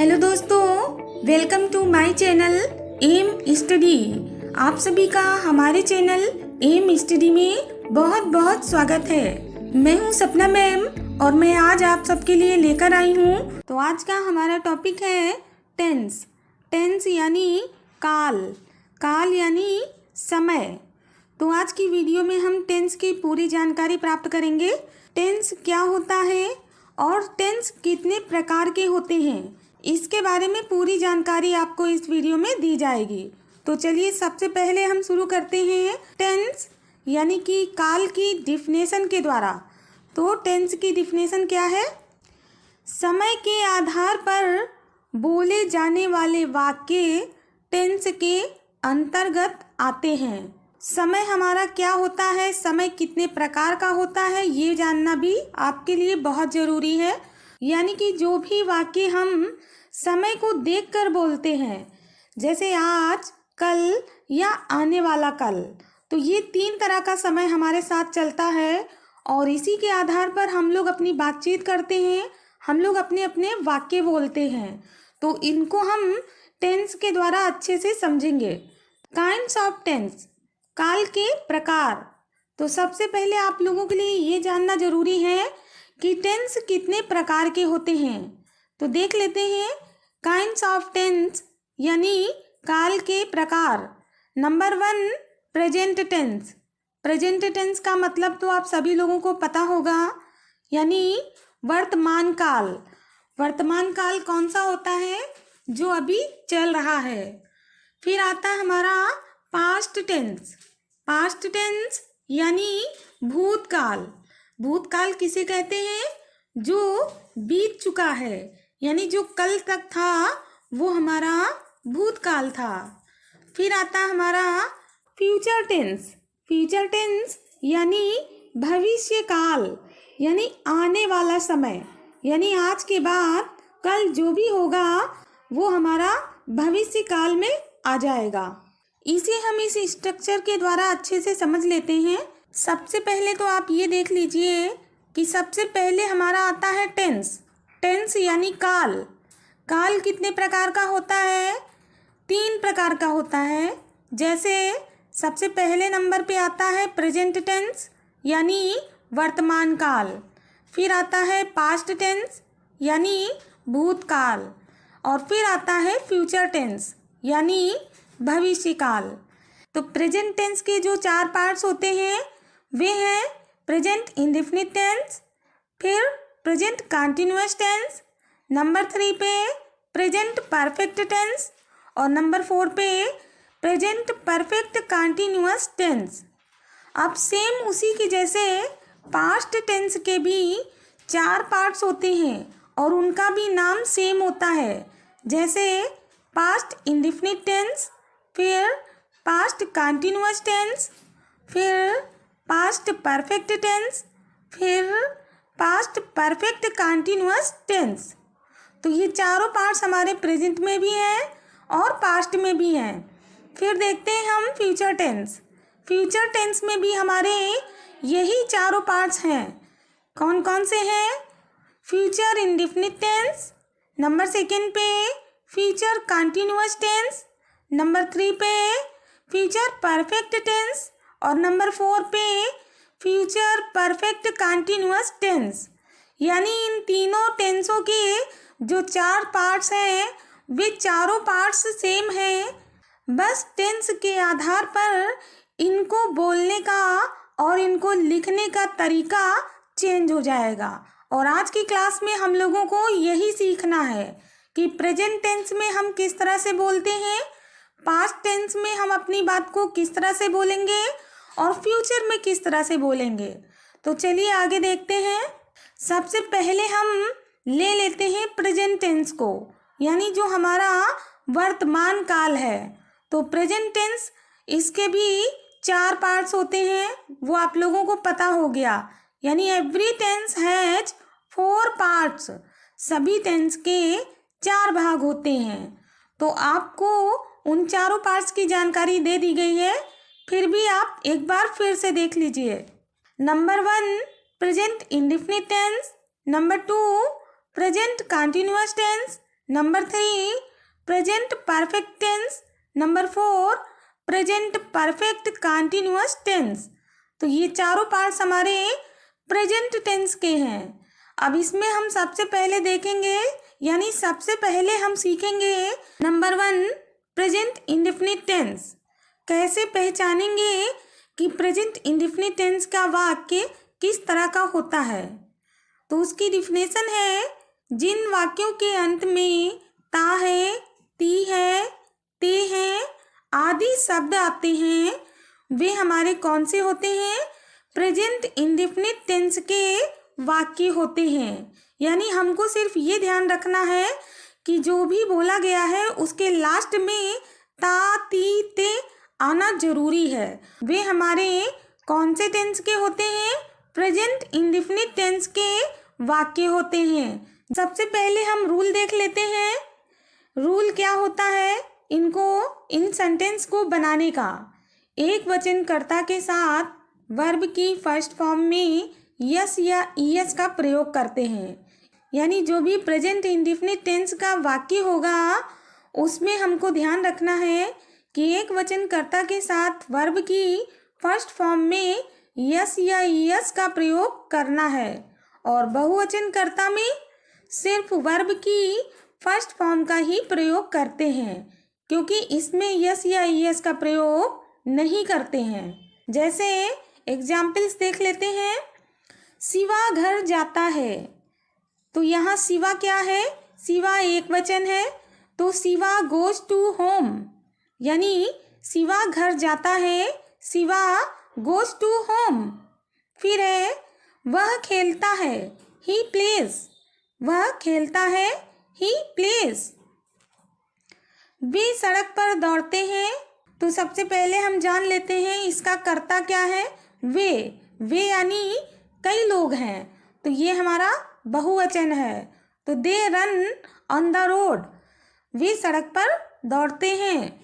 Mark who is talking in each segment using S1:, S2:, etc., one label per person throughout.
S1: Hello दोस्तों, welcome to my channel M Study. आप सभी का हमारे चैनल एम स्टडी में बहुत बहुत स्वागत है। मैं हूं सपना मैम और मैं आज आप सबके लिए लेकर आई हूं। तो आज का हमारा टॉपिक है टेंस। टेंस यानी काल, काल यानी समय। तो आज की वीडियो में हम टेंस की पूरी जानकारी प्राप्त करेंगे। टेंस क्या होता है और टेंस कितने प्रकार के होते हैं, इसके बारे में पूरी जानकारी आपको इस वीडियो में दी जाएगी। तो चलिए सबसे पहले हम शुरू करते हैं टेंस यानी कि काल की डिफिनेशन के द्वारा। तो टेंस की डिफिनेशन क्या है? समय के आधार पर बोले जाने वाले वाक्य टेंस के अंतर्गत आते हैं। समय हमारा क्या होता है, समय कितने प्रकार का होता है, ये जानना भी आपके लिए बहुत ज़रूरी है। यानी कि जो भी वाक्य हम समय को देखकर बोलते हैं, जैसे आज, कल या आने वाला कल, तो ये 3 तरह का समय हमारे साथ चलता है और इसी के आधार पर हम लोग अपनी बातचीत करते हैं, हम लोग अपने अपने वाक्य बोलते हैं। तो इनको हम टेंस के द्वारा अच्छे से समझेंगे। काइंड्स ऑफ टेंस, काल के प्रकार। तो सबसे पहले आप लोगों के लिए ये जानना जरूरी है कि टेंस कितने प्रकार के होते हैं। तो देख लेते हैं काइंड्स ऑफ टेंस यानी काल के प्रकार। Number 1, present tense. Present tense का मतलब तो आप सभी लोगों को पता होगा, यानी वर्तमान काल। वर्तमान काल कौन सा होता है? जो अभी चल रहा है। फिर आता है हमारा पास्ट टेंस। पास्ट टेंस यानी भूतकाल। भूतकाल किसे कहते हैं? जो बीत चुका है, यानी जो कल तक था वो हमारा भूतकाल था। फिर आता है हमारा फ्यूचर टेंस। फ्यूचर टेंस यानी भविष्य काल, यानी आने वाला समय, यानी आज के बाद कल जो भी होगा वो हमारा भविष्य काल में आ जाएगा। इसे हम इस स्ट्रक्चर के द्वारा अच्छे से समझ लेते हैं। सबसे पहले तो आप ये देख लीजिए कि सबसे पहले हमारा आता है टेंस। टेंस यानी काल। काल कितने प्रकार का होता है? 3 प्रकार का होता है। जैसे सबसे पहले नंबर पे आता है प्रेजेंट टेंस यानी वर्तमान काल। फिर आता है पास्ट टेंस यानी भूतकाल। और फिर आता है फ्यूचर टेंस यानी भविष्य काल। तो प्रेजेंट टेंस के जो 4 पार्ट्स होते हैं वे हैं प्रेजेंट इंडेफिनिट टेंस, फिर प्रेजेंट कंटिन्यूअस टेंस, नंबर 3 पे प्रेजेंट परफेक्ट टेंस और नंबर 4 पे प्रेजेंट परफेक्ट कंटिन्यूअस टेंस। अब सेम उसी की जैसे पास्ट टेंस के भी 4 पार्ट्स होते हैं और उनका भी नाम सेम होता है। जैसे पास्ट इंडेफिनिट टेंस, फिर पास्ट कंटिन्यूअस टेंस, फिर पास्ट परफेक्ट टेंस, फिर पास्ट परफेक्ट कंटिन्यूअस टेंस। तो ये चारों पार्ट्स हमारे प्रेजेंट में भी हैं और पास्ट में भी हैं। फिर देखते हैं हम फ्यूचर टेंस। फ्यूचर टेंस में भी हमारे यही चारों पार्ट्स हैं। कौन कौन से हैं? फ्यूचर इंडेफिनिट टेंस, नंबर 2 पे फ्यूचर कंटिन्यूअस टेंस, नंबर 3 पे फ्यूचर परफेक्ट टेंस और नंबर 4 पे फ्यूचर परफेक्ट कंटिन्यूअस टेंस। यानी इन तीनों टेंसों के जो 4 पार्ट्स हैं वे चारों पार्ट्स सेम हैं, बस टेंस के आधार पर इनको बोलने का और इनको लिखने का तरीका चेंज हो जाएगा। और आज की क्लास में हम लोगों को यही सीखना है कि प्रेजेंट टेंस में हम किस तरह से बोलते हैं, पास्ट टेंस में हम अपनी बात को किस तरह से बोलेंगे और फ्यूचर में किस तरह से बोलेंगे। तो चलिए आगे देखते हैं। सबसे पहले हम ले लेते हैं प्रेजेंट टेंस को, यानी जो हमारा वर्तमान काल है। तो प्रेजेंट टेंस, इसके भी 4 पार्ट्स होते हैं, वो आप लोगों को पता हो गया। यानी एवरी टेंस हैज 4 पार्ट्स। सभी टेंस के 4 भाग होते हैं। तो आपको उन चारों पार्ट्स की जानकारी दे दी गई है, फिर भी आप एक बार फिर से देख लीजिए। Number 1 present indefinite tense, number 2 present continuous tense, number 3 present perfect tense, number 4 present perfect continuous tense. तो ये चारों पार्ट्स हमारे प्रेजेंट टेंस के हैं। अब इसमें हम सबसे पहले देखेंगे, यानी सबसे पहले हम सीखेंगे नंबर 1 प्रेजेंट इंडेफिनिट टेंस। कैसे पहचानेंगे कि प्रेजेंट इंडेफिनिट टेंस का वाक्य किस तरह का होता है। तो उसकी डिफिनेशन है, जिन वाक्यों के अंत में ता है, ती है, ते हैं आदि शब्द आते हैं वे हमारे कौन से होते हैं, प्रेजेंट इंडेफिनिट टेंस के वाक्य होते हैं। यानी हमको सिर्फ ये ध्यान रखना है कि जो भी बोला गया है उसके लास्ट में ता, ती, ते आना जरूरी है। वे हमारे कौन से टेंस के होते हैं, प्रेजेंट इंडेफिनिट टेंस के वाक्य होते हैं। सबसे पहले हम रूल देख लेते हैं। रूल क्या होता है इन सेंटेंस को बनाने का। एक वचन कर्ता के साथ वर्ब की फर्स्ट फॉर्म में यस या ईएस का प्रयोग करते हैं। यानी जो भी प्रेजेंट इंडेफिनिट टेंस का वाक्य होगा उसमें हमको ध्यान रखना है कि एक वचन कर्ता के साथ वर्ब की फर्स्ट फॉर्म में यस या ईएस का प्रयोग करना है, और बहुवचन कर्ता में सिर्फ वर्ब की फर्स्ट फॉर्म का ही प्रयोग करते हैं, क्योंकि इसमें यस या ईएस का प्रयोग नहीं करते हैं। जैसे एग्जाम्पल्स देख लेते हैं। शिवा घर जाता है, तो यहाँ शिवा क्या है, शिवा एक वचन है, तो शिवा गोज टू होम, यानी शिवा घर जाता है, शिवा गोज टू होम। फिर है वह खेलता है, ही प्लेज, वह खेलता है, ही प्लेज। वे सड़क पर दौड़ते हैं, तो सबसे पहले हम जान लेते हैं इसका कर्ता क्या है, वे यानी कई लोग हैं, तो ये हमारा बहुवचन है। तो they run on the road, वे सड़क पर दौड़ते हैं।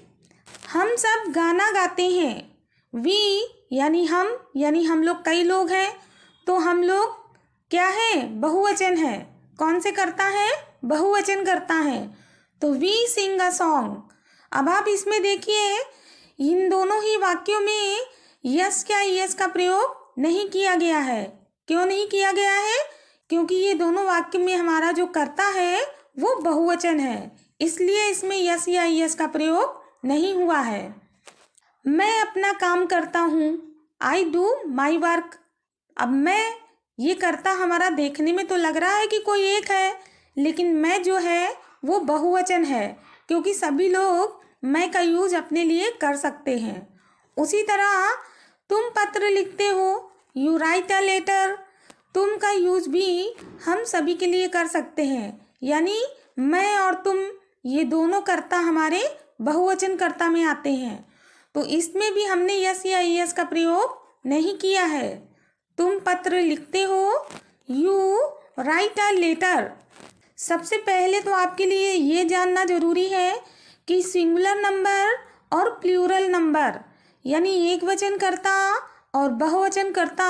S1: हम सब गाना गाते हैं, वी यानी हम लोग कई लोग हैं, तो हम लोग क्या है, बहुवचन है। कौन से करता है, बहुवचन करता है, तो वी सिंग अ सॉन्ग। अब आप इसमें देखिए इन दोनों ही वाक्यों में यस क्या ईएस का प्रयोग नहीं किया गया है। क्यों नहीं किया गया है, क्योंकि ये दोनों वाक्य में हमारा जो कर्ता है वो बहुवचन है, इसलिए इसमें यस या ईएस का प्रयोग नहीं हुआ है। मैं अपना काम करता हूँ, आई डू माई वर्क। अब मैं ये कर्ता हमारा देखने में तो लग रहा है कि कोई एक है, लेकिन मैं जो है वो बहुवचन है, क्योंकि सभी लोग मैं का यूज अपने लिए कर सकते हैं। उसी तरह तुम पत्र लिखते हो, यू राइट अ लेटर, तुम का यूज भी हम सभी के लिए कर सकते हैं। यानी मैं और तुम ये दोनों कर्ता हमारे बहुवचन कर्ता में आते हैं, तो इसमें भी हमने यस या ईएस का प्रयोग नहीं किया है। तुम पत्र लिखते हो, यू राइट अ लेटर। सबसे पहले तो आपके लिए ये जानना जरूरी है कि सिंगुलर नंबर और प्लूरल नंबर यानी एक वचन कर्ता और बहुवचन कर्ता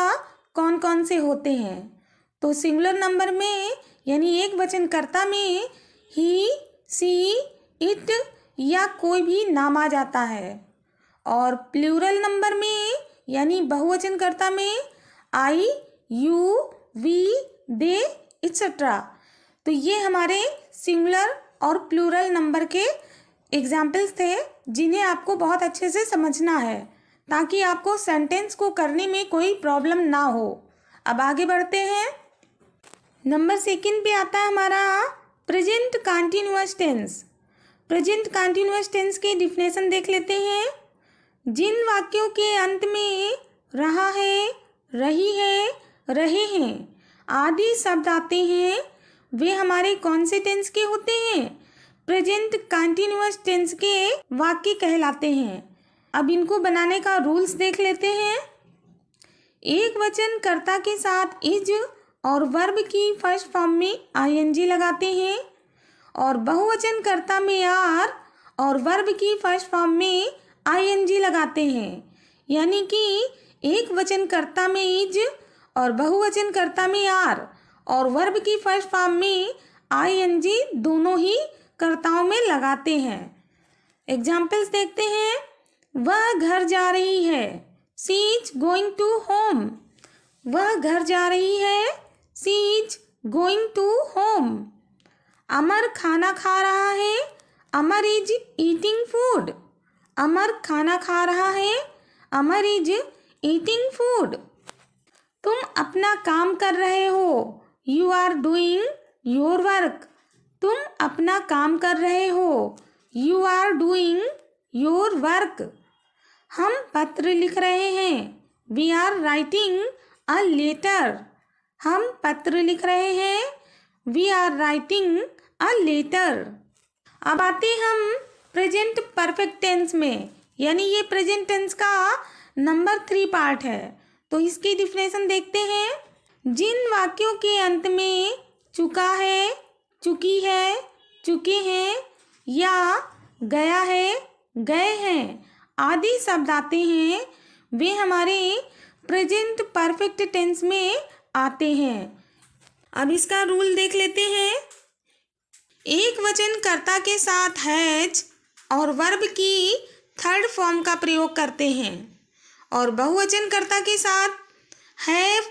S1: कौन कौन से होते हैं। तो सिंगुलर नंबर में यानी एक वचन कर्ता में ही, सी, इट या कोई भी नाम आ जाता है, और प्लूरल नंबर में यानी बहुवचन कर्ता में आई, यू, वी, दे एक्सेट्रा। तो ये हमारे सिंगुलर और प्लूरल नंबर के एग्जाम्पल्स थे, जिन्हें आपको बहुत अच्छे से समझना है ताकि आपको सेंटेंस को करने में कोई प्रॉब्लम ना हो। अब आगे बढ़ते हैं। नंबर 2 पे आता है हमारा present continuous tense. Present continuous tense की डिफिनेशन देख लेते हैं। जिन वाक्यों के अंत में रहा है, रही है, रहे हैं आदि शब्द आते हैं वे हमारे कौन से टेंस के होते हैं, प्रेजेंट कंटिन्यूअस टेंस के वाक्य कहलाते हैं। अब इनको बनाने का रूल्स देख लेते हैं। एक वचन कर्ता के साथ इज और वर्ब की फर्स्ट फॉर्म में आईएनजी लगाते हैं, और बहुवचन कर्ता में आर और वर्ब की फर्स्ट फॉर्म में आईएनजी लगाते हैं। यानी कि एक वचन कर्ता में इज और बहुवचन कर्ता में आर और वर्ब की फर्स्ट फॉर्म में आईएनजी दोनों ही कर्ताओं में लगाते हैं। एग्जाम्पल्स देखते हैं। वह घर जा रही है, she is going to home. वह घर जा रही है, she is going to home. Amar खाना खा रहा है, Amar is eating food. Amar खाना खा रहा है, अमर इज ईटिंग फूड। तुम अपना काम कर रहे हो, you are doing your work. तुम अपना काम कर रहे हो, you are doing your work. हम पत्र लिख रहे हैं, we are writing a letter. हम पत्र लिख रहे हैं, we are writing a letter. अब आते हम प्रेजेंट परफेक्ट टेंस में, यानी ये प्रेजेंट टेंस का नंबर 3 पार्ट है। तो इसकी डिफिनेशन देखते हैं। जिन वाक्यों के अंत में चुका है, चुकी है, चुके हैं या गया है, गए हैं आदि शब्द आते हैं, वे हमारे प्रेजेंट परफेक्ट टेंस में आते हैं। अब इसका रूल देख लेते हैं। एक वचन कर्ता के साथ हैज और वर्ब की थर्ड फॉर्म का प्रयोग करते हैं, और बहुवचन कर्ता के साथ हैव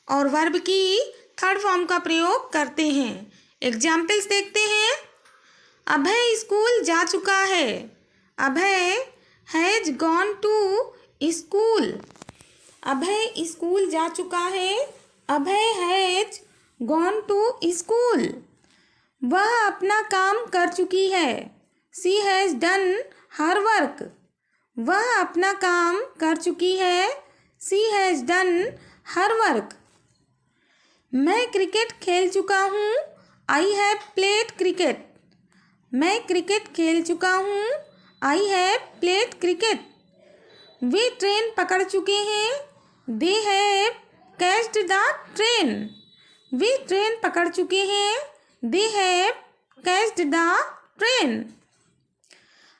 S1: और वर्ब की थर्ड फॉर्म का प्रयोग करते हैं। एग्जाम्पल्स देखते हैं। अभय स्कूल जा चुका है, Abhay has gone to school. Abhay school जा चुका है, Abhay has gone to school. वह अपना काम कर चुकी है, she has done her work. वह अपना काम कर चुकी है, she has done her work. मैं क्रिकेट खेल चुका हूँ, आई हैव प्लेड क्रिकेट। मैं क्रिकेट खेल चुका हूँ, आई हैव प्लेड क्रिकेट। वे ट्रेन पकड़ चुके हैं, they have caught the train. वे ट्रेन पकड़ चुके हैं, they have caught the train.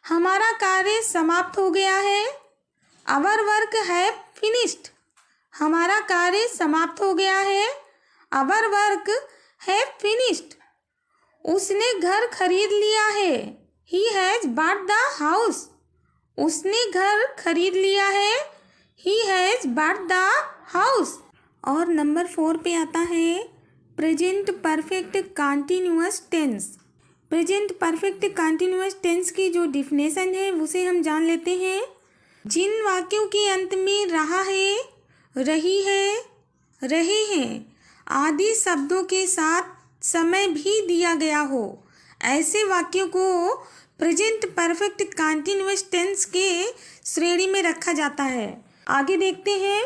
S1: हमारा कार्य समाप्त हो गया है, आवर वर्क हैव फिनिश्ड। हमारा कार्य समाप्त हो गया है, आवर वर्क हैव फिनिश्ड। उसने घर खरीद लिया है, he has bought the house. उसने घर खरीद लिया है, he has bought the house. और नंबर 4 पे आता है present perfect continuous tense. Present perfect continuous tense की जो डिफिनेशन है उसे हम जान लेते हैं। जिन वाक्यों के अंत में रहा है, रही है, रहे हैं आदि शब्दों के साथ समय भी दिया गया हो, ऐसे वाक्यों को प्रेजेंट परफेक्ट कंटिन्यूअस टेंस के श्रेणी में रखा जाता है। आगे देखते हैं।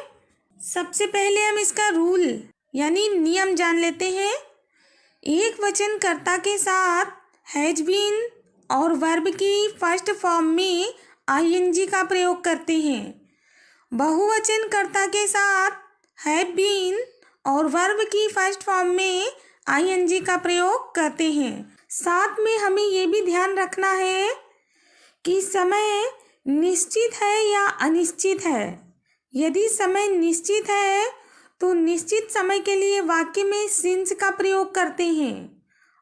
S1: सबसे पहले हम इसका रूल यानी नियम जान लेते हैं। एक वचन कर्ता के साथ हैज बीन और वर्ब की फर्स्ट फॉर्म में आईएनजी का प्रयोग करते हैं। बहुवचन कर्ता के साथ हैव बीन और वर्ब की फर्स्ट फॉर्म में आईएनजी का प्रयोग करते हैं। साथ में हमें ये भी ध्यान रखना है कि समय निश्चित है या अनिश्चित है। यदि समय निश्चित है तो निश्चित समय के लिए वाक्य में सिंस का प्रयोग करते हैं,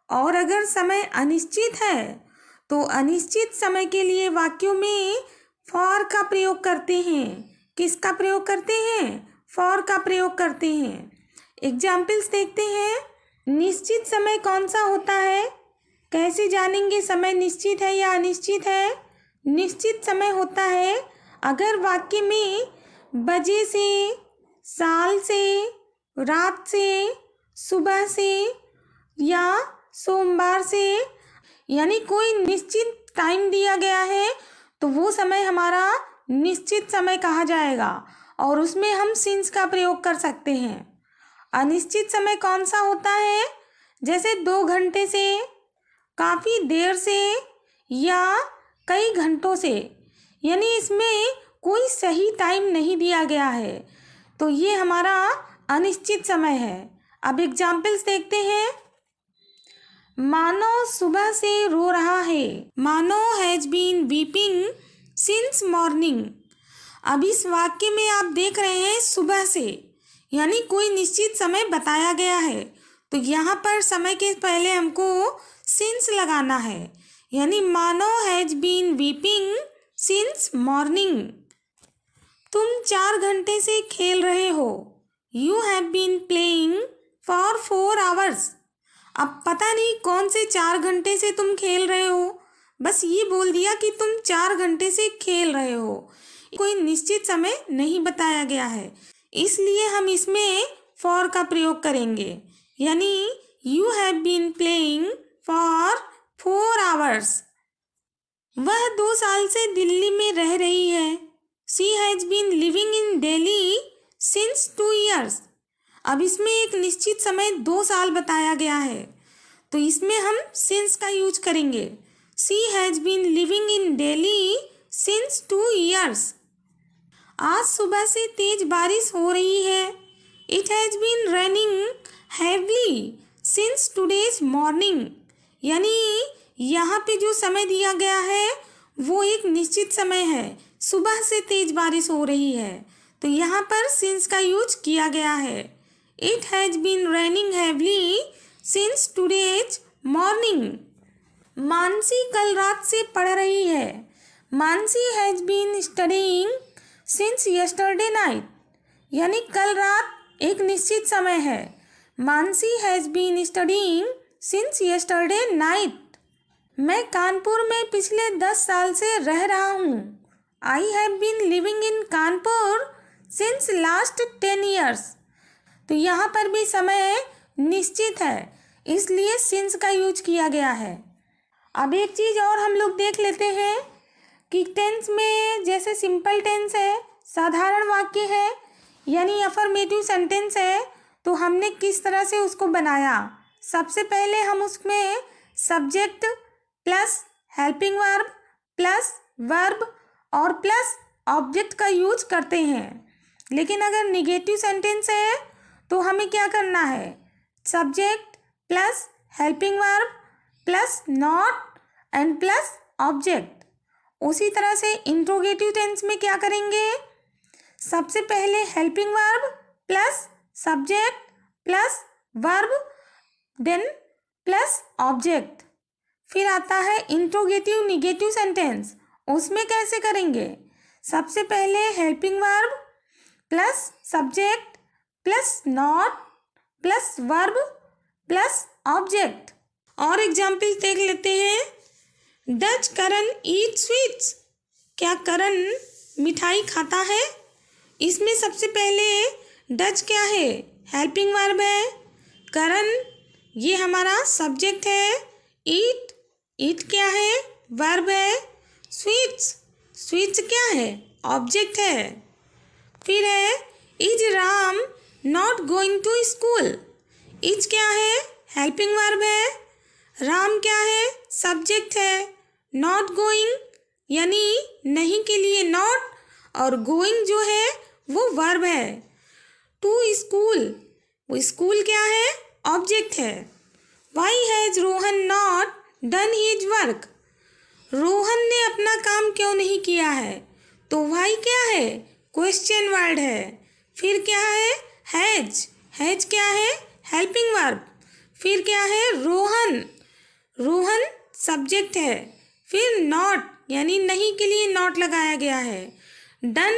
S1: और अगर समय अनिश्चित है तो अनिश्चित समय के लिए वाक्यों में फॉर का प्रयोग करते हैं। किसका प्रयोग करते हैं? फॉर का प्रयोग करते हैं। एग्जाम्पल्स देखते हैं। निश्चित समय कौन सा होता है? कैसे जानेंगे समय निश्चित है या अनिश्चित है? निश्चित समय होता है अगर वाक्य में बजे से, साल से, रात से, सुबह से या सोमवार से, यानी कोई निश्चित टाइम दिया गया है तो वो समय हमारा निश्चित समय कहा जाएगा और उसमें हम सिंस का प्रयोग कर सकते हैं। अनिश्चित समय कौन सा होता है? जैसे 2 घंटे से, काफ़ी देर से या कई घंटों से, यानी इसमें कोई सही टाइम नहीं दिया गया है, तो ये हमारा अनिश्चित समय है। अब एग्जाम्पल्स देखते हैं। मानो सुबह से रो रहा है, Mano has been weeping since morning. अब इस वाक्य में आप देख रहे हैं सुबह से, यानी कोई निश्चित समय बताया गया है, तो यहाँ पर समय के पहले हमको सिंस लगाना है। यानी Mano has been weeping since morning. तुम 4 घंटे से खेल रहे हो। You have been playing for 4 hours. अब पता नहीं कौन से 4 घंटे से तुम खेल रहे हो, बस ये बोल दिया कि तुम 4 घंटे से खेल रहे हो। कोई निश्चित समय नहीं बताया गया है, इसलिए हम इसमें फॉर का प्रयोग करेंगे। यानी you have been playing for 4 hours. वह 2 साल से दिल्ली में रह रही है। She has been living in Delhi since 2 years। अब इसमें एक निश्चित समय 2 साल बताया गया है, तो इसमें हम सिंस का यूज करेंगे। She has been living in Delhi since 2 years। आज सुबह से तेज बारिश हो रही है। It has been raining heavily since today's morning. यानी यहाँ पे जो समय दिया गया है वो एक निश्चित समय है, सुबह से तेज बारिश हो रही है, तो यहाँ पर सिंस का यूज किया गया है। It has been raining heavily since today's morning. Mansi कल रात से पढ़ रही है। Mansi has been studying since yesterday night. यानी कल रात एक निश्चित समय है। Mansi has been studying since yesterday night. मैं कानपुर में पिछले 10 साल से रह रहा हूँ। I have been living in Kanpur since last 10 years। तो यहाँ पर भी समय निश्चित है, इसलिए सिंस का यूज किया गया है। अब एक चीज़ और हम लोग देख लेते हैं कि टेंस में जैसे सिंपल टेंस है, साधारण वाक्य है, यानी अफर्मेटिव सेंटेंस है, तो हमने किस तरह से उसको बनाया। सबसे पहले हम उसमें subject plus helping verb plus verb और प्लस ऑब्जेक्ट का यूज करते हैं। लेकिन अगर निगेटिव सेंटेंस है तो हमें क्या करना है, subject plus helping verb plus not and plus object. उसी तरह से इंट्रोगेटिव टेंस में क्या करेंगे, सबसे पहले helping verb plus subject plus verb then plus object. फिर आता है इंट्रोगेटिव निगेटिव सेंटेंस, उसमें कैसे करेंगे, सबसे पहले helping verb plus subject plus not plus verb plus object. और एग्जाम्पल देख लेते हैं। Does Karan eat sweets. क्या करण मिठाई खाता है। इसमें सबसे पहले डज क्या है, हेल्पिंग वर्ब है। करण ये हमारा सब्जेक्ट है। ईट ईट क्या है, वर्ब है। स्वीट्स स्वीट्स क्या है, ऑब्जेक्ट है। फिर है is Ram not going to school. Is क्या है, हेल्पिंग वर्ब है। राम क्या है, सब्जेक्ट है। नॉट गोइंग यानी नहीं के लिए नॉट, और गोइंग जो है वो वर्ब है। टू स्कूल वो स्कूल क्या है, ऑब्जेक्ट है। Why has Rohan not done his work. Rohan ने अपना काम क्यों नहीं किया है, तो वाई क्या है, क्वेश्चन वर्ड है। फिर क्या है, हैज हैज क्या है, हेल्पिंग वर्ब। फिर क्या है, रोहन रोहन सब्जेक्ट है। फिर नॉट यानी नहीं के लिए नॉट लगाया गया है। डन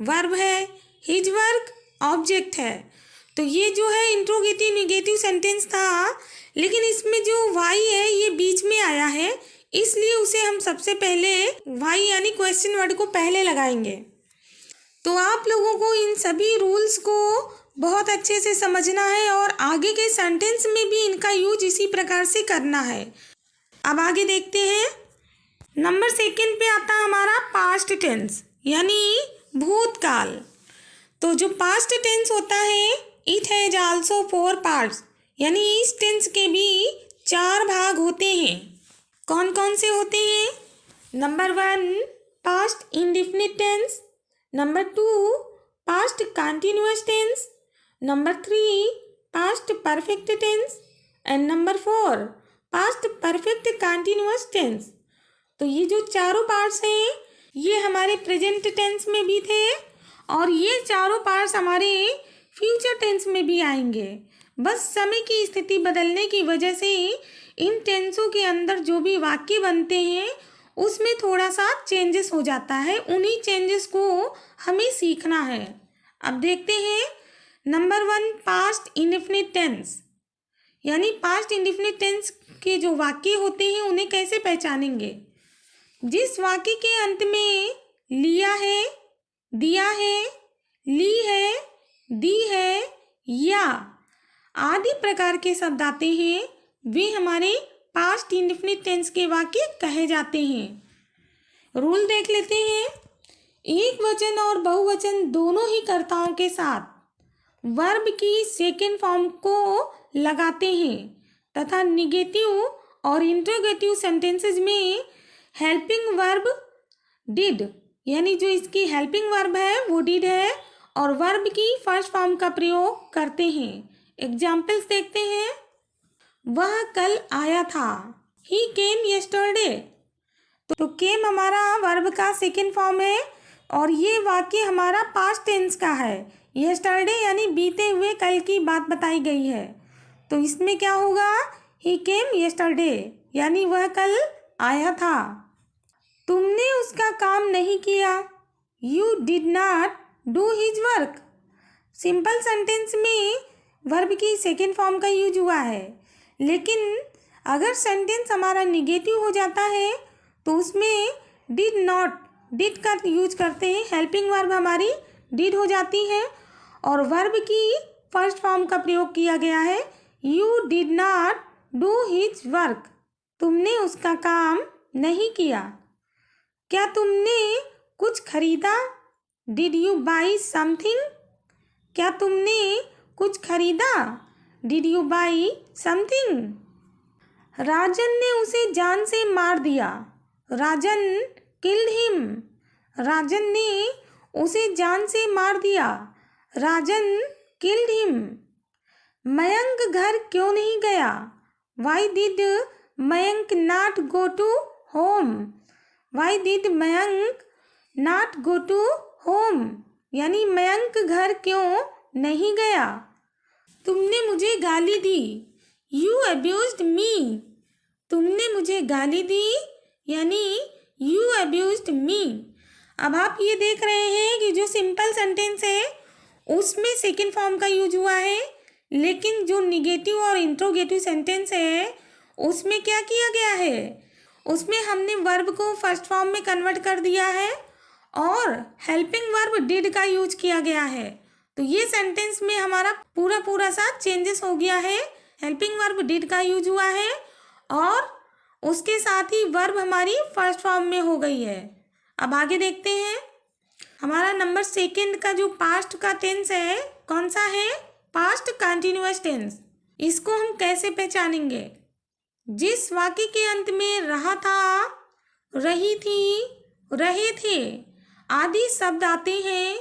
S1: वर्ब है, हिज वर्क ऑब्जेक्ट है। तो ये जो है इंट्रोगेटिव निगेटिव सेंटेंस था, लेकिन इसमें जो वाई है ये बीच में आया है, इसलिए उसे हम सबसे पहले वाई यानी क्वेश्चन वर्ड को पहले लगाएंगे। तो आप लोगों को इन सभी रूल्स को बहुत अच्छे से समझना है और आगे के सेंटेंस में भी इनका यूज इसी प्रकार से करना है। अब आगे देखते हैं। नंबर 2 पे आता है हमारा पास्ट टेंस यानी भूतकाल। तो जो पास्ट टेंस होता है, इट हैज आल्सो 4 पार्ट्स, यानी इस टेंस के भी 4 भाग होते हैं। कौन कौन से होते हैं, number 1 past indefinite tense, number 2 past continuous tense, number 3 past perfect tense and number 4 past perfect continuous tense. तो ये जो चारों पार्ट्स हैं ये हमारे प्रेजेंट टेंस में भी थे और ये चारों पार्ट्स हमारे फ्यूचर टेंस में भी आएंगे। बस समय की स्थिति बदलने की वजह से इन टेंसों के अंदर जो भी वाक्य बनते हैं उसमें थोड़ा सा चेंजेस हो जाता है। उन्हीं चेंजेस को हमें सीखना है। अब देखते हैं नंबर 1, पास्ट इंडेफिनिट टेंस। यानी पास्ट इंडेफिनिट टेंस के जो वाक्य होते हैं उन्हें कैसे पहचानेंगे। जिस वाक्य के अंत में लिया है, दिया है, ली है, दी है या आदि प्रकार के शब्द आते हैं वे हमारे पास्ट इंडेफिनिट टेंस के वाक्य कहे जाते हैं। रूल देख लेते हैं। एक वचन और बहुवचन दोनों ही कर्ताओं के साथ वर्ब की सेकेंड फॉर्म को लगाते हैं तथा निगेटिव और इंट्रोगेटिव सेंटेंसेस में हेल्पिंग वर्ब डिड, यानी जो इसकी हेल्पिंग वर्ब है वो डिड है, और वर्ब की फर्स्ट फॉर्म का प्रयोग करते हैं। एग्जाम्पल्स देखते हैं। वह कल आया था, ही केम यस्टरडे। तो केम हमारा वर्ब का सेकेंड फॉर्म है और ये वाक्य हमारा पास्ट टेंस का है। यस्टरडे यानी बीते हुए कल की बात बताई गई है। तो इसमें क्या होगा, ही केम यस्टरडे यानी वह कल आया था। तुमने उसका काम नहीं किया, you did not do his work. Simple sentence में वर्ब की सेकेंड फॉर्म का यूज हुआ है, लेकिन अगर सेंटेंस हमारा निगेटिव हो जाता है तो उसमें डिड नॉट, डिड का यूज करते हैं। हेल्पिंग वर्ब हमारी डिड हो जाती है और वर्ब की फर्स्ट फॉर्म का प्रयोग किया गया है, you did not do his work. तुमने उसका काम नहीं किया। क्या तुमने कुछ खरीदा, डिड यू बाई समथिंग। क्या तुमने कुछ खरीदा, डिड यू बाई समथिंग। राजन ने उसे जान से मार दिया, राजन किल्ड हिम। राजन ने उसे जान से मार दिया, राजन किल्ड हिम। मयंक घर क्यों नहीं गया, why did Mayank not go to home. Why did Mayank not go to home, यानी मयंक घर क्यों नहीं गया। तुमने मुझे गाली दी, यू अब्यूज्ड मी। तुमने मुझे गाली दी यानी यू अब्यूज्ड मी। अब आप ये देख रहे हैं कि जो सिंपल सेंटेंस है उसमें सेकेंड फॉर्म का यूज हुआ है, लेकिन जो निगेटिव और इंट्रोगेटिव सेंटेंस है उसमें क्या किया गया है, उसमें हमने वर्ब को फर्स्ट फॉर्म में कन्वर्ट कर दिया है और हेल्पिंग वर्ब डिड का यूज किया गया है। तो ये सेंटेंस में हमारा पूरा सा चेंजेस हो गया है। हेल्पिंग वर्ब डिड का यूज हुआ है और उसके साथ ही वर्ब हमारी फर्स्ट फॉर्म में हो गई है। अब आगे देखते हैं। हमारा नंबर सेकंड का जो पास्ट का टेंस है कौन सा है, पास्ट कंटिन्यूअस टेंस। इसको हम कैसे पहचानेंगे। जिस वाक्य के अंत में रहा था, रही थी, रहे थे आदि शब्द आते हैं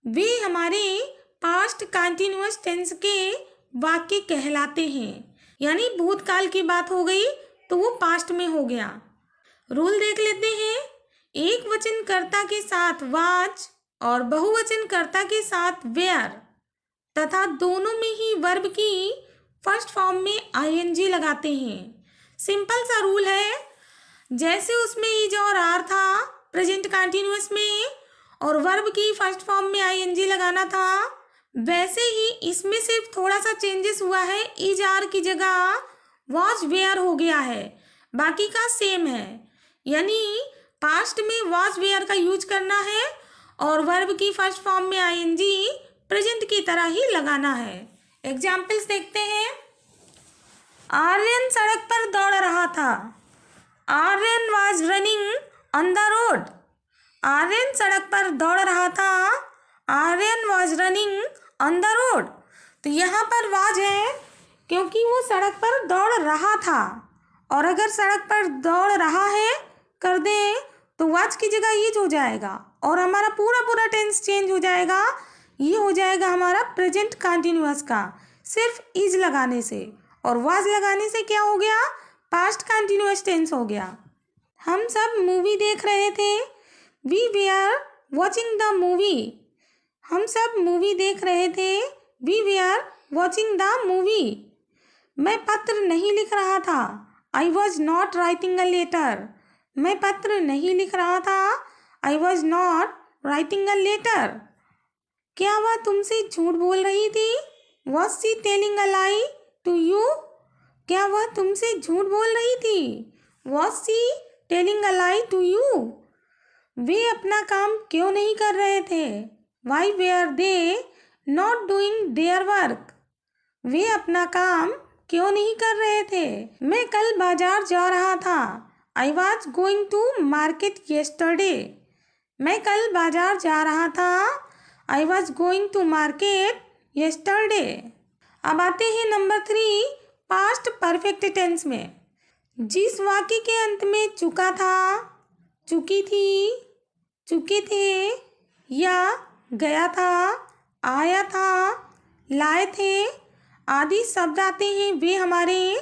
S1: वे हमारे पास्ट कंटिन्यूअस टेंस के वाक्य कहलाते हैं। यानी भूतकाल की बात हो गई तो वो पास्ट में हो गया। रूल देख लेते हैं। एक वचन कर्ता के साथ वाज और बहुवचन कर्ता के साथ वेयर तथा दोनों में ही वर्ब की फर्स्ट फॉर्म में आईएनजी लगाते हैं। सिंपल सा रूल है, जैसे उसमें इज और आर था प्रेजेंट कंटिन्यूअस में और वर्ब की फर्स्ट फॉर्म में आईएनजी लगाना था, वैसे ही इसमें सिर्फ थोड़ा सा चेंजेस हुआ है। इज आर की जगह वॉज वेयर हो गया है, बाकी का सेम है। यानी पास्ट में वॉज वेयर का यूज करना है और वर्ब की फर्स्ट फॉर्म में आईएनजी प्रेजेंट की तरह ही लगाना है। एग्जाम्पल्स देखते हैं। आर्यन सड़क पर दौड़ रहा था, Aryan was running on the road. Aryan सड़क पर दौड़ रहा था, Aryan was running on the road. तो यहाँ पर वाज है क्योंकि वो सड़क पर दौड़ रहा था, और अगर सड़क पर दौड़ रहा है कर दें तो वाज की जगह इज हो जाएगा और हमारा पूरा टेंस चेंज हो जाएगा। ये हो जाएगा हमारा प्रेजेंट कंटिन्यूअस का सिर्फ इज लगाने से, और वाज लगाने से क्या हो गया, पास्ट कंटिन्यूअस टेंस हो गया। हम सब मूवी देख रहे थे, we were watching the movie. हम सब मूवी देख रहे थे, we were watching the movie. मैं पत्र नहीं लिख रहा था। I was not writing a letter. मैं पत्र नहीं लिख रहा था। I was not writing a letter. क्या वह तुमसे झूठ बोल रही थी? Was she telling a lie to you? क्या वह तुमसे झूठ बोल रही थी? Was she telling a lie to you? वे अपना काम क्यों नहीं कर रहे थे? Why were they not doing their work? वे अपना काम क्यों नहीं कर रहे थे? मैं कल बाजार जा रहा था। I was going to market yesterday. मैं कल बाजार जा रहा था। I was going to market yesterday. अब आते हैं नंबर 3 पास्ट परफेक्ट टेंस में। जिस वाक्य के अंत में चुका था, चुकी थी, चुके थे या गया था, आया था, लाए थे आदि शब्द आते हैं, वे हमारे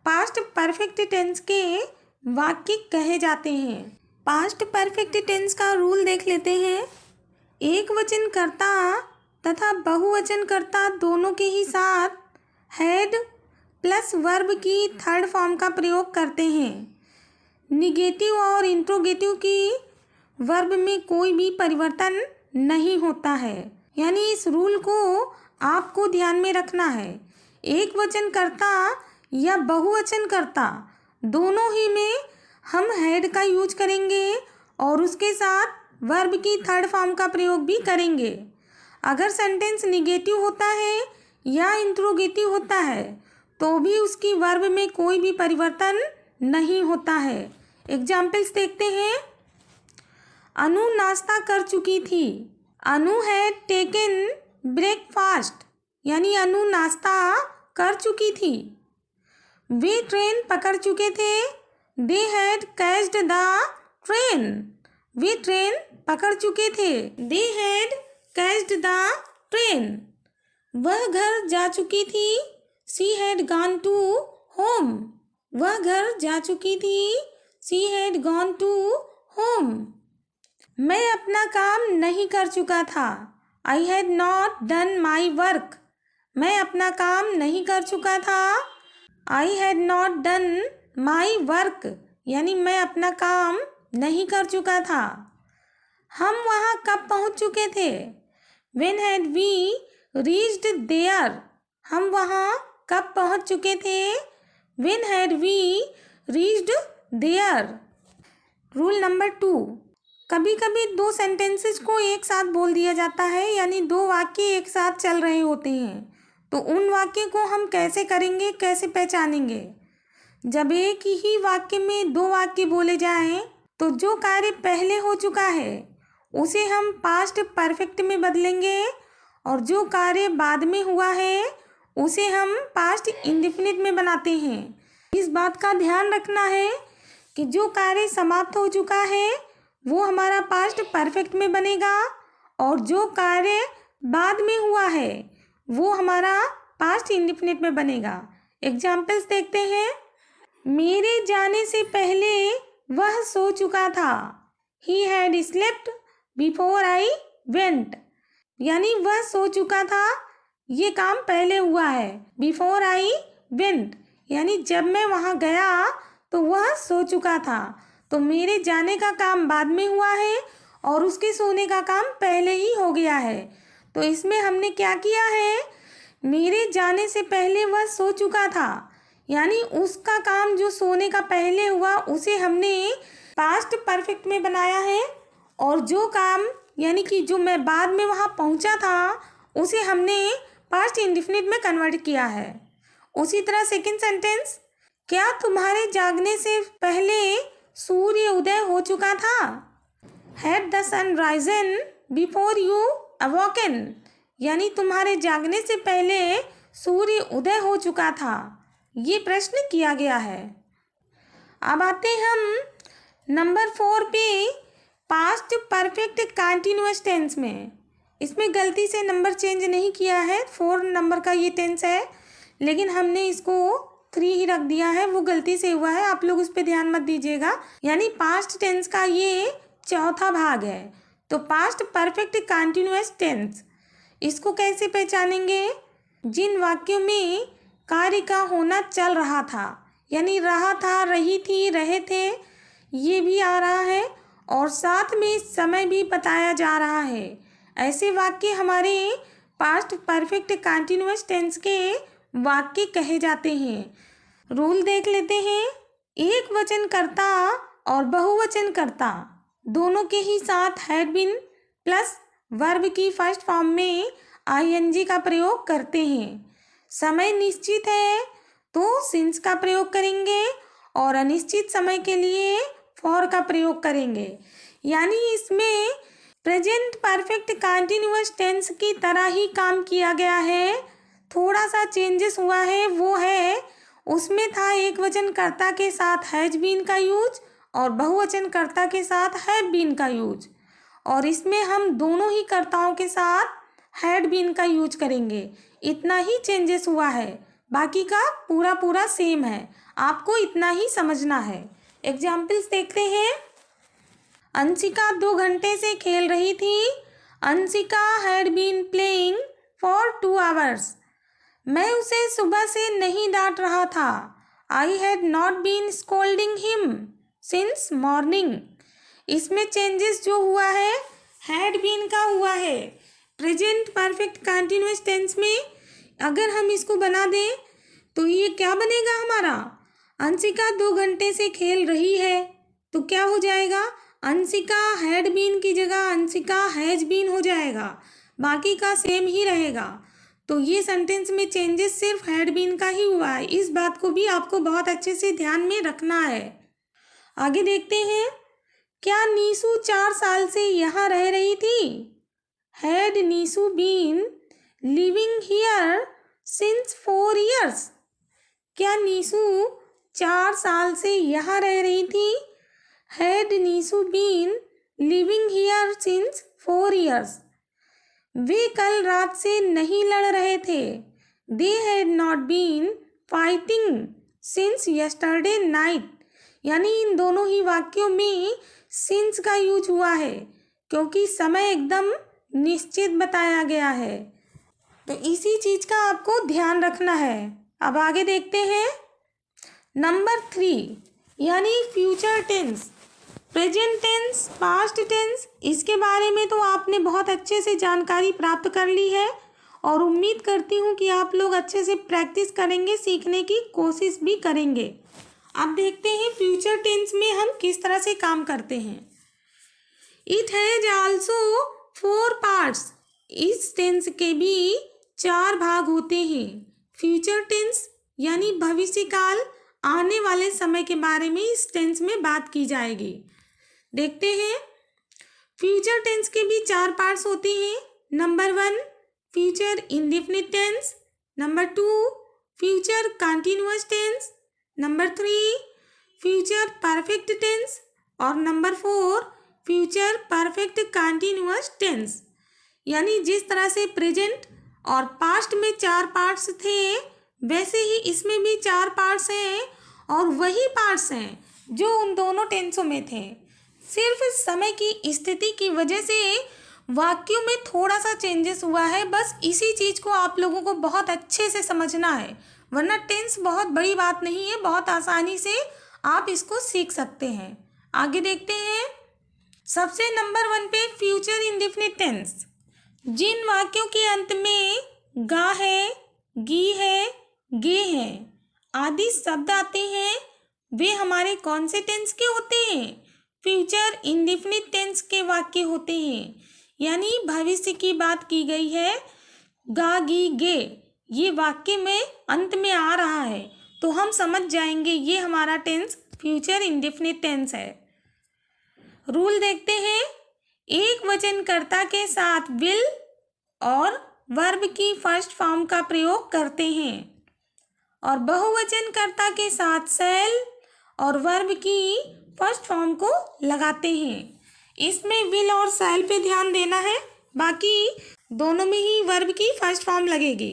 S1: पास्ट परफेक्ट टेंस के वाक्य कहे जाते हैं। पास्ट परफेक्ट टेंस का रूल देख लेते हैं। एक वचन कर्ता तथा बहुवचन कर्ता दोनों के ही साथ हैड प्लस वर्ब की थर्ड फॉर्म का प्रयोग करते हैं। निगेटिव और इंट्रोगेटिव की वर्ब में कोई भी परिवर्तन नहीं होता है, यानी इस रूल को आपको ध्यान में रखना है। एक वचन कर्ता या बहुवचन कर्ता दोनों ही में हम हैड का यूज करेंगे और उसके साथ वर्ब की थर्ड फॉर्म का प्रयोग भी करेंगे। अगर सेंटेंस निगेटिव होता है या इंट्रोगेटिव होता है तो भी उसकी वर्ब में कोई भी परिवर्तन नहीं होता है। एग्जाम्पल्स देखते हैं। अनु नाश्ता कर चुकी थी। अनु हैड टेकन ब्रेकफास्ट, यानी अनु नाश्ता कर चुकी थी। वे ट्रेन पकड़ चुके थे। They had caught the train. वे ट्रेन पकड़ चुके थे। They had caught the train. वह घर जा चुकी थी। She had gone to home. वह घर जा चुकी थी। She had gone to home. मैं अपना काम नहीं कर चुका था। I had not done my work. मैं अपना काम नहीं कर चुका था। I had not done my work, यानी मैं अपना काम नहीं कर चुका था। हम वहाँ कब पहुँच चुके थे? When had we reached there? हम वहाँ कब पहुँच चुके थे? When had we reached there? Rule number 2, कभी कभी दो सेंटेंसेस को एक साथ बोल दिया जाता है, यानी दो वाक्य एक साथ चल रहे होते हैं, तो उन वाक्य को हम कैसे करेंगे, कैसे पहचानेंगे? जब एक ही वाक्य में दो वाक्य बोले जाएं तो जो कार्य पहले हो चुका है उसे हम पास्ट परफेक्ट में बदलेंगे और जो कार्य बाद में हुआ है उसे हम पास्ट इंडेफिनिट में बनाते हैं। इस बात का ध्यान रखना है कि जो कार्य समाप्त हो चुका है वो हमारा पास्ट परफेक्ट में बनेगा और जो कार्य बाद में हुआ है वो हमारा पास्ट इंडेफिनिट में बनेगा। एग्जाम्पल्स देखते हैं। मेरे जाने से पहले वह सो चुका था। He had slept before I went, यानी वह सो चुका था, ये काम पहले हुआ है। Before I went, यानी जब मैं वहाँ गया तो वह सो चुका था। तो मेरे जाने का काम बाद में हुआ है और उसके सोने का काम पहले ही हो गया है। तो इसमें हमने क्या किया है? मेरे जाने से पहले वह सो चुका था, यानी उसका काम जो सोने का पहले हुआ उसे हमने पास्ट परफेक्ट में बनाया है और जो काम यानी कि जो मैं बाद में वहाँ पहुँचा था उसे हमने पास्ट इंडेफिनिट में कन्वर्ट किया है। उसी तरह सेकंड सेंटेंस, क्या तुम्हारे जागने से पहले सूर्य उदय हो चुका था? Had the sun risen before you awoken, यानी तुम्हारे जागने से पहले सूर्य उदय हो चुका था। ये प्रश्न किया गया है। अब आते हम नंबर 4 पे पास्ट परफेक्ट कंटिन्यूअस टेंस में। इसमें गलती से नंबर चेंज नहीं किया है, 4 नंबर का ये टेंस है, लेकिन हमने इसको 3 ही रख दिया है, वो गलती से हुआ है, आप लोग उस पर ध्यान मत दीजिएगा। यानी पास्ट टेंस का ये चौथा भाग है। तो पास्ट परफेक्ट कंटिन्यूअस टेंस, इसको कैसे पहचानेंगे? जिन वाक्यों में कार्य का होना चल रहा था, यानी रहा था, रही थी, रहे थे, ये भी आ रहा है और साथ में समय भी बताया जा रहा है। ऐसे वाक्य हमारे पास्ट परफेक्ट कंटीन्यूअस टेंस के वाक्य कहे जाते हैं। रूल देख लेते हैं। एक वचन कर्ता और बहुवचन कर्ता दोनों के ही साथ हैड बीन प्लस वर्ब की फर्स्ट फॉर्म में आईएनजी का प्रयोग करते हैं। समय निश्चित है तो सिंस का प्रयोग करेंगे और अनिश्चित समय के लिए फॉर का प्रयोग करेंगे। यानी इसमें प्रेजेंट परफेक्ट कंटीन्यूअस टेंस की तरह ही काम किया गया है। थोड़ा सा चेंजेस हुआ है, वो है उसमें था एक वचन कर्ता के साथ हैज बीन का यूज और बहुवचन कर्ता के साथ हैव बीन का यूज, और इसमें हम दोनों ही कर्ताओं के साथ हैड बीन का यूज करेंगे। इतना ही चेंजेस हुआ है, बाकी का पूरा पूरा सेम है। आपको इतना ही समझना है। एग्जाम्पल्स देखते हैं। अंशिका 2 घंटे से खेल रही थी। Anshika had been playing for 2 hours. मैं उसे सुबह से नहीं डांट रहा था। I had not been scolding him since morning. इसमें चेंजेस जो हुआ है हैड बीन का हुआ है। प्रेजेंट परफेक्ट कंटीन्यूअस टेंस में अगर हम इसको बना दें तो ये क्या बनेगा हमारा? अंशिका 2 घंटे से खेल रही है, तो क्या हो जाएगा? अंशिका हैड बीन की जगह अंशिका हैज बीन हो जाएगा, बाकी का सेम ही रहेगा। तो ये सेंटेंस में चेंजेस सिर्फ हैड बीन का ही हुआ है। इस बात को भी आपको बहुत अच्छे से ध्यान में रखना है। आगे देखते हैं। क्या नीसू 4 साल से यहाँ रह रही थी? Had Neesu been living here since 4 years। क्या नीसू 4 साल से यहाँ रह रही थी? Had Neesu been living here since 4 years। वे कल रात से नहीं लड़ रहे थे। They had not been fighting since yesterday night. यानी इन दोनों ही वाक्यों में सिंस का यूज हुआ है क्योंकि समय एकदम निश्चित बताया गया है। तो इसी चीज का आपको ध्यान रखना है। अब आगे देखते हैं। नंबर 3 यानी future tense, present tense, past tense, इसके बारे में तो आपने बहुत अच्छे से जानकारी प्राप्त कर ली है और उम्मीद करती हूँ कि आप लोग अच्छे से प्रैक्टिस करेंगे, सीखने की कोशिश भी करेंगे। अब देखते हैं फ्यूचर टेंस में हम किस तरह से काम करते हैं। It has also 4 parts. इस टेंस के भी 4 भाग होते हैं। फ्यूचर टेंस यानी भविष्य काल, आने वाले समय के बारे में इस टेंस में बात की जाएगी। देखते हैं। फ्यूचर टेंस के भी 4 पार्ट्स होते हैं। Number 1 future indefinite tense, number 2 future continuous tense, number 3 future perfect tense और number 4 future perfect continuous tense. यानी जिस तरह से प्रेजेंट और पास्ट में 4 पार्ट्स थे वैसे ही इसमें भी 4 पार्ट्स हैं और वही पार्ट्स हैं जो उन दोनों टेंसों में थे। सिर्फ समय की स्थिति की वजह से वाक्यों में थोड़ा सा चेंजेस हुआ है। बस इसी चीज़ को आप लोगों को बहुत अच्छे से समझना है, वरना टेंस बहुत बड़ी बात नहीं है, बहुत आसानी से आप इसको सीख सकते हैं। आगे देखते हैं। सबसे नंबर 1 पे फ्यूचर इंडेफिनिट टेंस। जिन वाक्यों के अंत में गा है, गी है, गे है आदि शब्द आते हैं वे हमारे कौन से टेंस के होते हैं? फ्यूचर इंडेफिनिट टेंस के वाक्य होते हैं। यानी भविष्य की बात की गई है। गा, गी, गे ये वाक्य में अंत में आ रहा है तो हम समझ जाएंगे ये हमारा टेंस फ्यूचर इंडेफिनिट टेंस है। रूल देखते हैं। एक वचन कर्ता के साथ विल और वर्ब की फर्स्ट फॉर्म का प्रयोग करते हैं और बहुवचन कर्ता के साथ शैल और वर्ब की फर्स्ट फॉर्म को लगाते हैं। इसमें विल और शैल पे ध्यान देना है, बाकी दोनों में ही वर्ब की फर्स्ट फॉर्म लगेगी।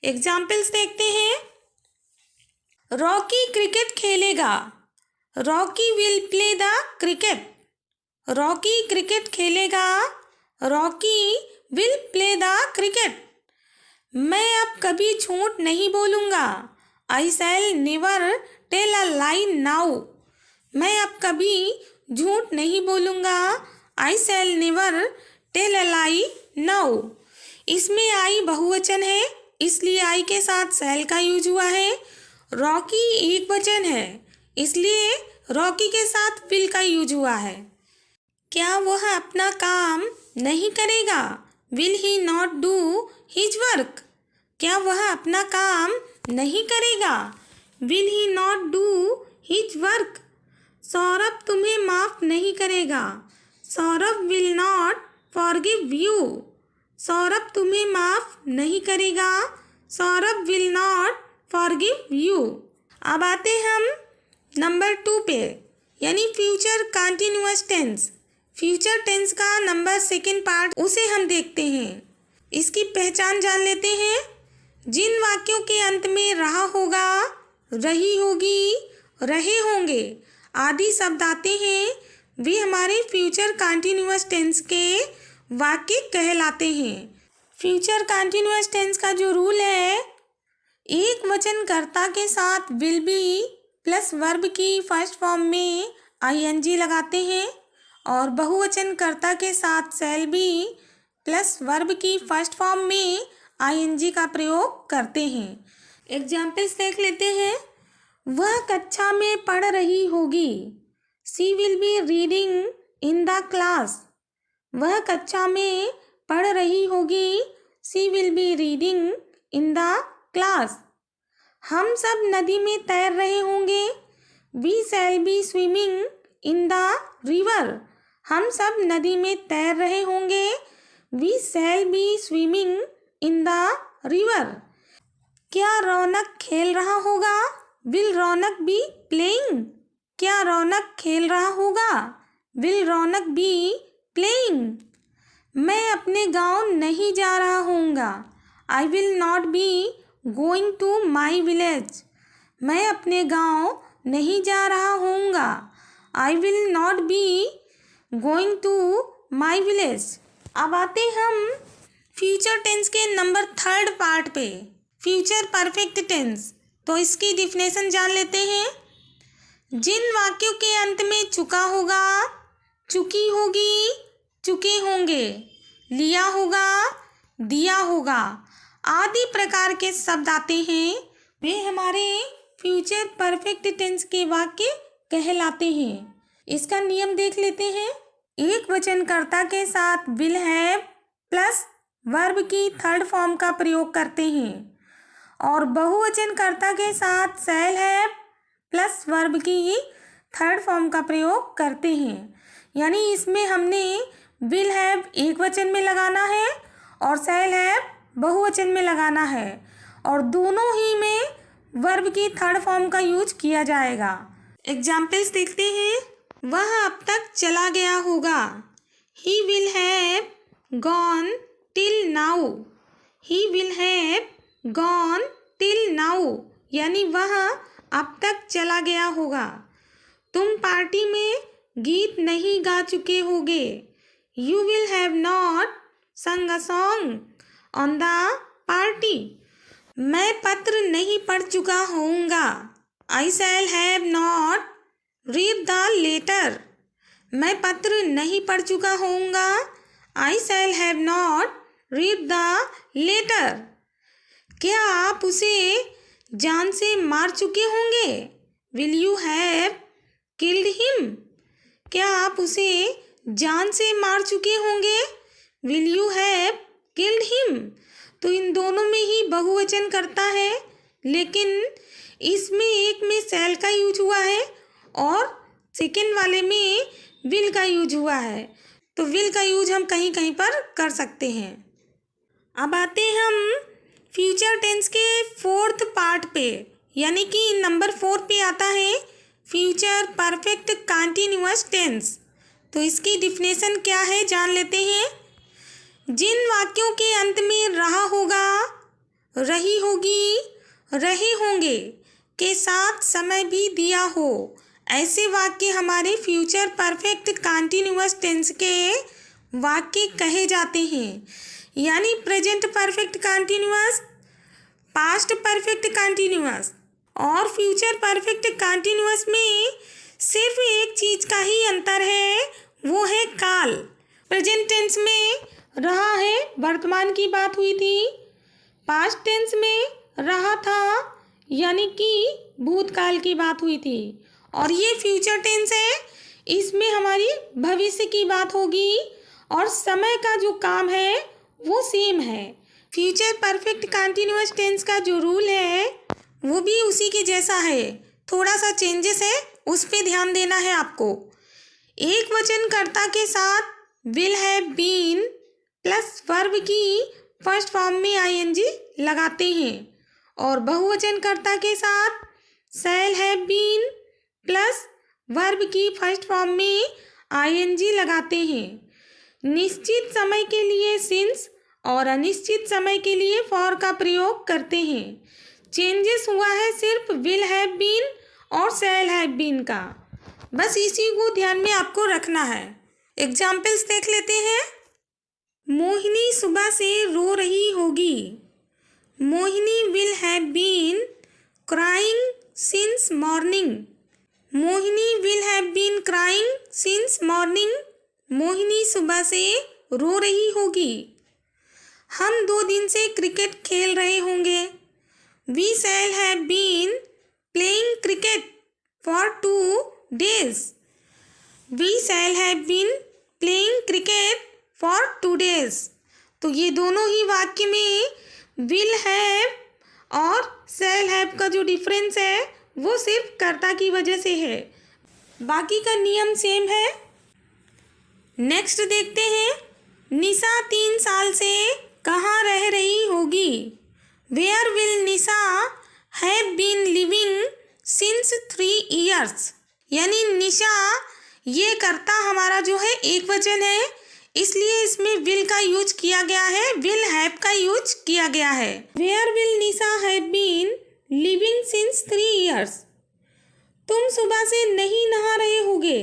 S1: एग्जाम्पल्स देखते हैं। रॉकी क्रिकेट खेलेगा। Rocky will play the cricket. रॉकी क्रिकेट खेलेगा। Rocky will play the cricket. मैं अब कभी झूठ नहीं बोलूँगा। I shall never tell a lie now. मैं अब कभी झूठ नहीं बोलूँगा। I shall never tell a lie now. इसमें आई बहुवचन है, इसलिए आई के साथ शैल का यूज हुआ है। रॉकी एक वचन है, इसलिए रॉकी के साथ विल का यूज हुआ है। क्या वह अपना काम नहीं करेगा? Will he not do his work. क्या वह अपना काम नहीं करेगा? Will he not do his work. Saurabh तुम्हें माफ़ नहीं करेगा। Saurabh will not forgive you. Saurabh तुम्हें माफ़ नहीं करेगा। Saurabh will not forgive you. अब आते हम नंबर 2 पे, यानी future continuous tense. Future tense का नंबर 2 पार्ट, उसे हम देखते हैं। इसकी पहचान जान लेते हैं। जिन वाक्यों के अंत में रहा होगा, रही होगी, रहे होंगे आदि शब्द आते हैं, वे हमारे फ्यूचर कंटिन्यूअस टेंस के वाक्य कहलाते हैं। फ्यूचर कंटिन्यूअस टेंस का जो रूल है, एक वचन कर्ता के साथ विल बी प्लस वर्ब की फर्स्ट फॉर्म में आईएनजी लगाते हैं और बहुवचन कर्ता के साथ शैल बी प्लस वर्ब की फर्स्ट फॉर्म में आईएनजी का प्रयोग करते हैं। एग्जाम्पल्स देख लेते हैं। वह कक्षा में पढ़ रही होगी। She will be reading in the class. वह कक्षा में पढ़ रही होगी। She will be reading in the class. हम सब नदी में तैर रहे होंगे। We shall be swimming in the river. हम सब नदी में तैर रहे होंगे। We shall be swimming in the river. क्या रौनक खेल रहा होगा? Will Raunak be playing. क्या रौनक खेल रहा होगा? Will Raunak be playing. मैं अपने गांव नहीं जा रहा हूँगा। I will not be going to my village. मैं अपने गांव नहीं जा रहा हूँगा। I will not be going to my village. अब आते हम फ्यूचर टेंस के नंबर 3 पार्ट पे, फ्यूचर परफेक्ट टेंस। तो इसकी डिफिनेशन जान लेते हैं। जिन वाक्यों के अंत में चुका होगा, चुकी होगी, चुके होंगे, लिया होगा, दिया होगा आदि प्रकार के शब्द आते हैं, वे हमारे फ्यूचर परफेक्ट टेंस के वाक्य कहलाते हैं। इसका नियम देख लेते हैं। एक वचन कर्ता के साथ विल हैव प्लस वर्ब की थर्ड फॉर्म का प्रयोग करते हैं और बहुवचन कर्ता के साथ शैल हैव प्लस वर्ब की थर्ड फॉर्म का प्रयोग करते हैं। यानी इसमें हमने विल हैव एक वचन में लगाना है और शैल हैव बहुवचन में लगाना है और दोनों ही में वर्ब की थर्ड फॉर्म का यूज किया जाएगा। एग्जाम्पल्स देखते हैं। वह अब तक चला गया होगा। He will have gone till now. He will have gone till now, यानी वह अब तक चला गया होगा। तुम पार्टी में गीत नहीं गा चुके होगे। You will have not sung a song on the party. मैं पत्र नहीं पढ़ चुका होऊंगा। I shall have not read the letter. मैं पत्र नहीं पढ़ चुका होऊंगा। I shall have not read the letter. क्या आप उसे जान से मार चुके होंगे? Will you have killed him. क्या आप उसे जान से मार चुके होंगे? Will you have killed him. तो इन दोनों में ही बहुवचन करता है, लेकिन इसमें एक में शैल का यूज हुआ है और सेकेंड वाले में विल का यूज हुआ है। तो विल का यूज हम कहीं कहीं पर कर सकते हैं। अब आते हम फ्यूचर टेंस के 4th पार्ट पे, यानी कि नंबर 4 पे आता है फ्यूचर परफेक्ट कंटिन्यूअस टेंस। तो इसकी डिफिनेशन क्या है जान लेते हैं। जिन वाक्यों के अंत में रहा होगा, रही होगी, रहे होंगे के साथ समय भी दिया हो, ऐसे वाक्य हमारे फ्यूचर परफेक्ट कंटिन्यूअस टेंस के वाक्य कहे जाते हैं। यानी present perfect continuous, past perfect continuous और फ्यूचर परफेक्ट कंटिन्यूअस में सिर्फ एक चीज़ का ही अंतर है, वो है काल। प्रेजेंट टेंस में रहा है वर्तमान की बात हुई थी, पास्ट टेंस में रहा था यानी कि भूतकाल की बात हुई थी, और ये फ्यूचर टेंस है, इसमें हमारी भविष्य की बात होगी और समय का जो काम है वो सेम है। फ्यूचर परफेक्ट कंटिन्यूअस टेंस का जो रूल है वो भी उसी के जैसा है, थोड़ा सा चेंजेस है, उस पे ध्यान देना है आपको। एक वचनकर्ता के साथ will have been plus verb की फर्स्ट फॉर्म में आईएनजी लगाते हैं और बहुवचनकर्ता के साथ shall have been plus verb की फर्स्ट फॉर्म में आईएनजी लगाते हैं। निश्चित समय के लिए सिंस और अनिश्चित समय के लिए फॉर का प्रयोग करते हैं। चेंजेस हुआ है सिर्फ विल हैव बीन और शैल हैव बीन का, बस इसी को ध्यान में आपको रखना है। एग्जाम्पल्स देख लेते हैं। मोहिनी सुबह से रो रही होगी। Mohini will have been crying since morning. Mohini will have been crying since morning. Mohini सुबह से रो रही होगी। हम 2 दिन से क्रिकेट खेल रहे होंगे। We shall have been playing cricket for 2 days. We shall have been playing cricket for 2 days. तो ये दोनों ही वाक्य में will have और shall have का जो डिफरेंस है वो सिर्फ कर्ता की वजह से है, बाकी का नियम सेम है। नेक्स्ट देखते हैं। निशा 3 साल से कहाँ रह रही होगी। Where will Nisha have been living since 3 years? यानी निशा ये कर्ता हमारा जो है एक वचन है, इसलिए इसमें will का यूज किया गया है, will have का यूज किया गया है। Where will Nisha have been living since 3 years? तुम सुबह से नहीं नहा रहे होगे।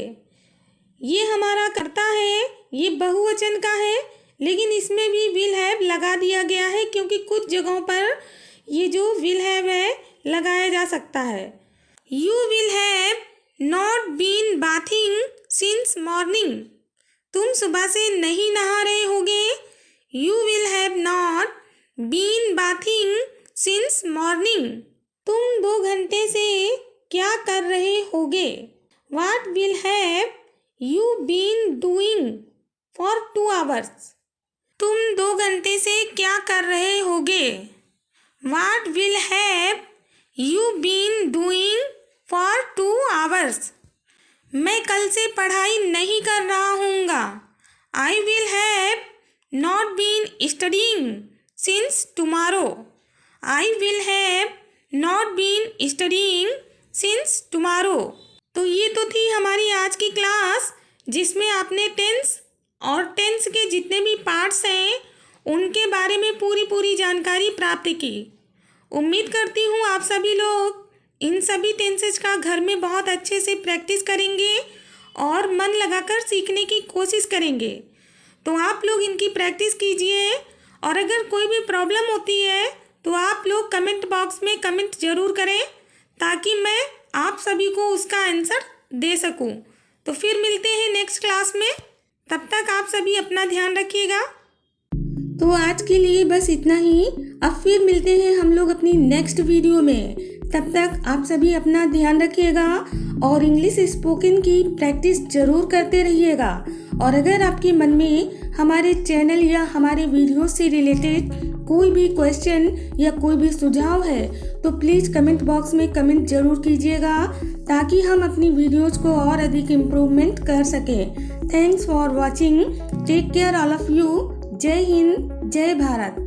S1: ये हमारा कर्ता है, ये बहुवचन का है, लेकिन इसमें भी विल हैव लगा दिया गया है क्योंकि कुछ जगहों पर ये जो विल हैव है लगाया जा सकता है। You will have not been bathing since morning. तुम सुबह से नहीं नहा रहे होगे। You will have not been bathing since morning. तुम 2 घंटे से क्या कर रहे होगे। What will have you been doing for 2 hours? तुम 2 घंटे से क्या कर रहे होगे। What will have you been doing for 2 hours? मैं कल से पढ़ाई नहीं कर रहा हूँगा। I will have not been studying since tomorrow. I will have not been studying since tomorrow. तो ये तो थी हमारी आज की क्लास, जिसमें आपने टेंस और टेंस के जितने भी पार्ट्स हैं उनके बारे में पूरी जानकारी प्राप्त की। उम्मीद करती हूँ आप सभी लोग इन सभी टेंसेस का घर में बहुत अच्छे से प्रैक्टिस करेंगे और मन लगाकर सीखने की कोशिश करेंगे। तो आप लोग इनकी प्रैक्टिस कीजिए, और अगर कोई भी प्रॉब्लम होती है तो आप लोग कमेंट बॉक्स में कमेंट ज़रूर करें ताकि मैं आप सभी को उसका आंसर दे सकूं। तो फिर मिलते हैं नेक्स्ट क्लास में, तब तक आप सभी अपना ध्यान रखिएगा। तो आज के लिए बस इतना ही, अब फिर मिलते हैं हम लोग अपनी नेक्स्ट वीडियो में। तब तक आप सभी अपना ध्यान रखिएगा और इंग्लिश स्पोकन की प्रैक्टिस ज़रूर करते रहिएगा। और अगर आपके मन में हमारे चैनल या हमारे वीडियो से रिलेटेड कोई भी क्वेश्चन या कोई भी सुझाव है तो प्लीज़ कमेंट बॉक्स में कमेंट ज़रूर कीजिएगा ताकि हम अपनी वीडियोज़ को और अधिक इम्प्रूवमेंट कर सकें। Thanks for watching. Take care all of you. Jai Hind, जय भारत।